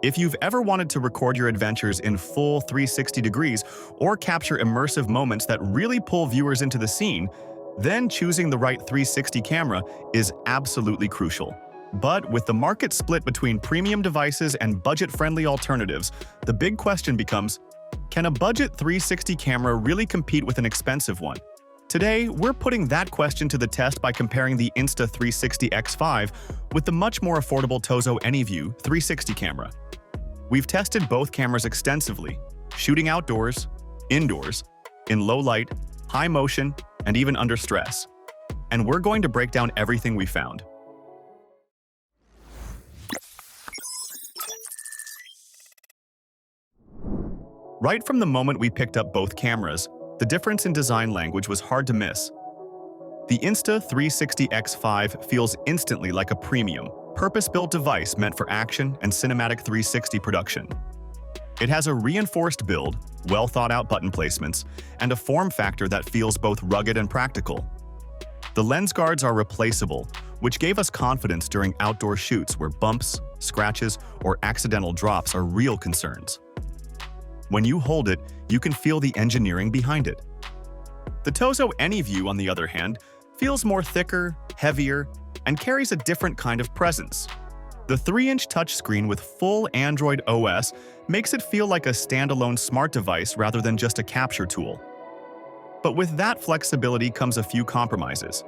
If you've ever wanted to record your adventures in full 360 degrees or capture immersive moments that really pull viewers into the scene, then choosing the right 360 camera is absolutely crucial. But with the market split between premium devices and budget-friendly alternatives, the big question becomes, can a budget 360 camera really compete with an expensive one? Today, we're putting that question to the test by comparing the Insta360 X5 with the much more affordable TOZO AnyVue 360 camera. We've tested both cameras extensively, shooting outdoors, indoors, in low light, high motion, and even under stress. And we're going to break down everything we found. Right from the moment we picked up both cameras, the difference in design language was hard to miss. The Insta360 X5 feels instantly like a premium, purpose-built device meant for action and cinematic 360 production. It has a reinforced build, well-thought-out button placements, and a form factor that feels both rugged and practical. The lens guards are replaceable, which gave us confidence during outdoor shoots where bumps, scratches, or accidental drops are real concerns. When you hold it, you can feel the engineering behind it. The TOZO AnyVue, on the other hand, feels more thicker, heavier, and carries a different kind of presence. The 3-inch touchscreen with full Android OS makes it feel like a standalone smart device rather than just a capture tool. But with that flexibility comes a few compromises.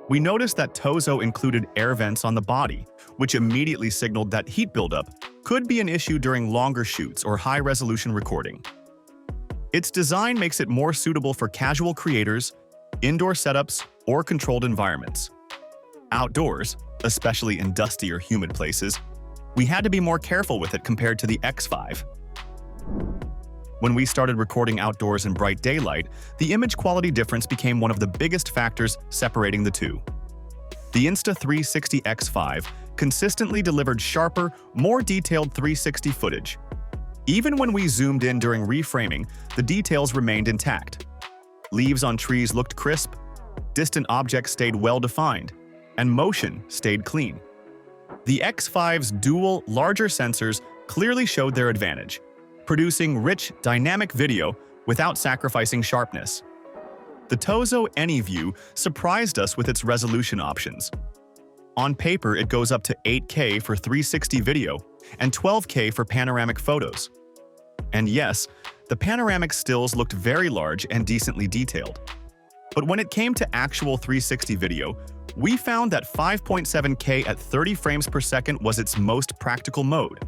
We noticed that TOZO included air vents on the body, which immediately signaled that heat buildup could be an issue during longer shoots or high-resolution recording. Its design makes it more suitable for casual creators, indoor setups, or controlled environments. Outdoors, especially in dusty or humid places, we had to be more careful with it compared to the X5. When we started recording outdoors in bright daylight, the image quality difference became one of the biggest factors separating the two. The Insta360 X5 consistently delivered sharper, more detailed 360 footage. Even when we zoomed in during reframing, the details remained intact. Leaves on trees looked crisp, distant objects stayed well-defined, and motion stayed clean. The X5's dual, larger sensors clearly showed their advantage, producing rich, dynamic video without sacrificing sharpness. The TOZO AnyVue surprised us with its resolution options. On paper, it goes up to 8K for 360 video and 12K for panoramic photos. And yes, the panoramic stills looked very large and decently detailed. But when it came to actual 360 video, we found that 5.7K at 30 frames per second was its most practical mode.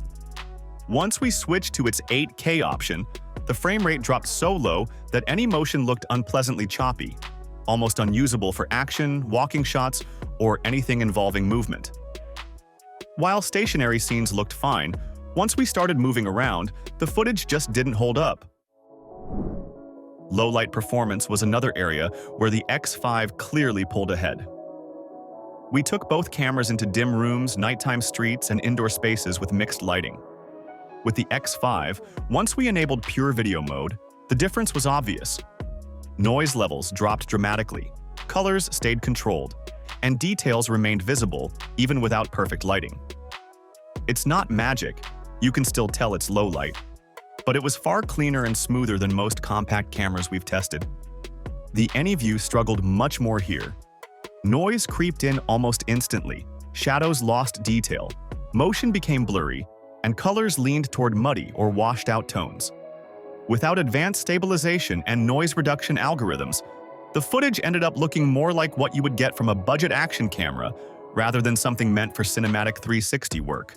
Once we switched to its 8K option, the frame rate dropped so low that any motion looked unpleasantly choppy, almost unusable for action, walking shots, or anything involving movement. While stationary scenes looked fine, once we started moving around, the footage just didn't hold up. Low-light performance was another area where the X5 clearly pulled ahead. We took both cameras into dim rooms, nighttime streets, and indoor spaces with mixed lighting. With the X5, once we enabled pure video mode, the difference was obvious. Noise levels dropped dramatically, colors stayed controlled, and details remained visible even without perfect lighting. It's not magic, you can still tell it's low light, but it was far cleaner and smoother than most compact cameras we've tested. The AnyVue struggled much more here. Noise creeped in almost instantly, shadows lost detail, motion became blurry, and colors leaned toward muddy or washed-out tones. Without advanced stabilization and noise reduction algorithms, the footage ended up looking more like what you would get from a budget action camera rather than something meant for cinematic 360 work.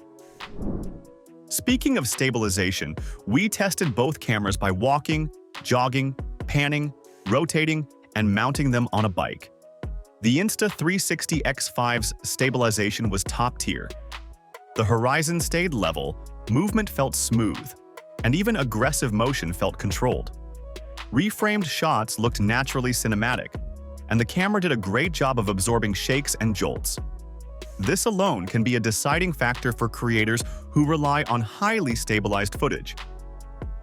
Speaking of stabilization, we tested both cameras by walking, jogging, panning, rotating, and mounting them on a bike. The Insta360 X5's stabilization was top tier. The horizon stayed level, movement felt smooth, and even aggressive motion felt controlled. Reframed shots looked naturally cinematic, and the camera did a great job of absorbing shakes and jolts. This alone can be a deciding factor for creators who rely on highly stabilized footage.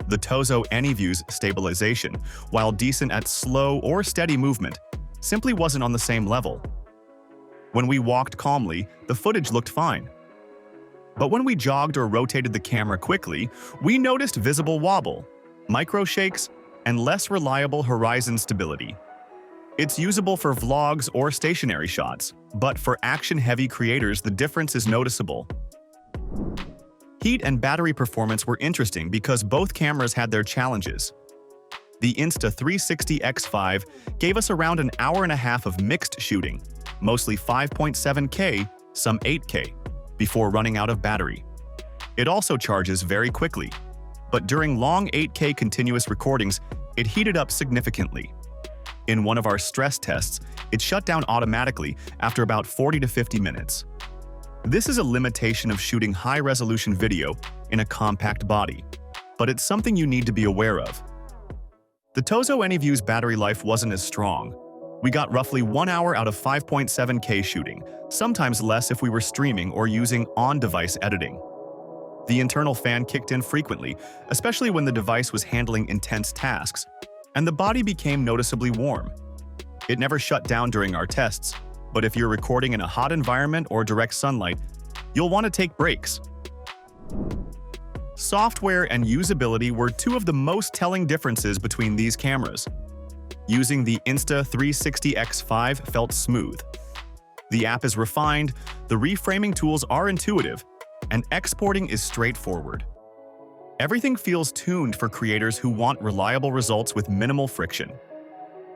The TOZO AnyVue's stabilization, while decent at slow or steady movement, simply wasn't on the same level. When we walked calmly, the footage looked fine. But when we jogged or rotated the camera quickly, we noticed visible wobble, micro shakes, and less reliable horizon stability. It's usable for vlogs or stationary shots, but for action-heavy creators, the difference is noticeable. Heat and battery performance were interesting because both cameras had their challenges. The Insta360 X5 gave us around an hour and a half of mixed shooting, mostly 5.7K, some 8K, before running out of battery. It also charges very quickly, but during long 8K continuous recordings, it heated up significantly. In one of our stress tests, it shut down automatically after about 40 to 50 minutes. This is a limitation of shooting high-resolution video in a compact body, but it's something you need to be aware of. The TOZO AnyVue's battery life wasn't as strong. We got roughly 1 hour out of 5.7K shooting, sometimes less if we were streaming or using on-device editing. The internal fan kicked in frequently, especially when the device was handling intense tasks, and the body became noticeably warm. It never shut down during our tests, but if you're recording in a hot environment or direct sunlight, you'll want to take breaks. Software and usability were two of the most telling differences between these cameras. Using the Insta360 X5 felt smooth. The app is refined, the reframing tools are intuitive, and exporting is straightforward. Everything feels tuned for creators who want reliable results with minimal friction.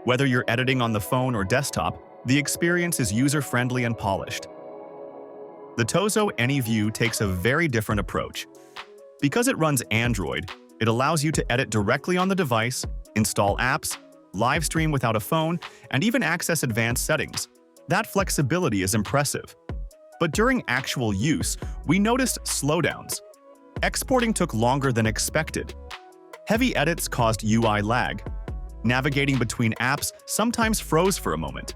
Whether you're editing on the phone or desktop, the experience is user-friendly and polished. The TOZO AnyVue takes a very different approach. Because it runs Android, it allows you to edit directly on the device, install apps, live stream without a phone, and even access advanced settings. That flexibility is impressive. But during actual use, we noticed slowdowns. Exporting took longer than expected. Heavy edits caused UI lag. Navigating between apps sometimes froze for a moment.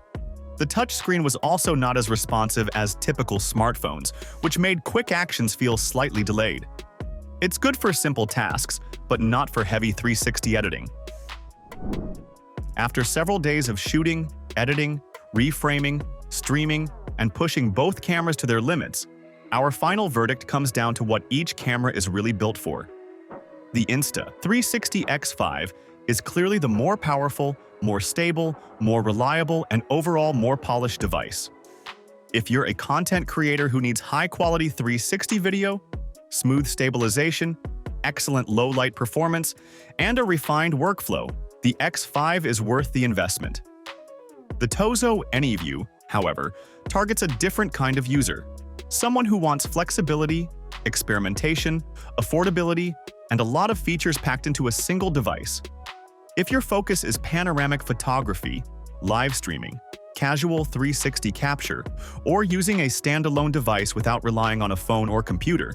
The touchscreen was also not as responsive as typical smartphones, which made quick actions feel slightly delayed. It's good for simple tasks, but not for heavy 360 editing. After several days of shooting, editing, reframing, streaming, and pushing both cameras to their limits, our final verdict comes down to what each camera is really built for. The Insta360 X5 is clearly the more powerful, more stable, more reliable, and overall more polished device. If you're a content creator who needs high-quality 360 video, smooth stabilization, excellent low-light performance, and a refined workflow, the X5 is worth the investment. The TOZO AnyVue, however, targets a different kind of user, someone who wants flexibility, experimentation, affordability, and a lot of features packed into a single device. If your focus is panoramic photography, live streaming, casual 360 capture, or using a standalone device without relying on a phone or computer,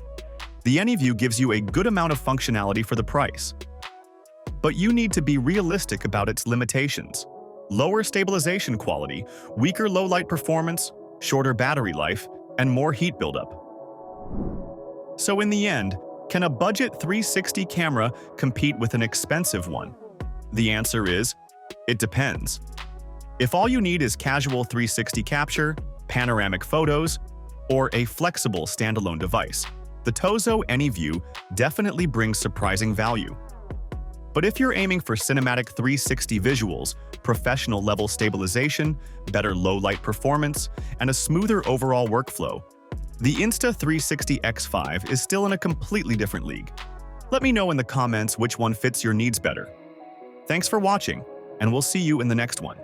the AnyVue gives you a good amount of functionality for the price. But you need to be realistic about its limitations. Lower stabilization quality, weaker low-light performance, shorter battery life, and more heat buildup. So in the end, can a budget 360 camera compete with an expensive one? The answer is, it depends. If all you need is casual 360 capture, panoramic photos, or a flexible standalone device, the TOZO AnyVue definitely brings surprising value. But if you're aiming for cinematic 360 visuals, professional-level stabilization, better low-light performance, and a smoother overall workflow, the Insta360 X5 is still in a completely different league. Let me know in the comments which one fits your needs better. Thanks for watching, and we'll see you in the next one.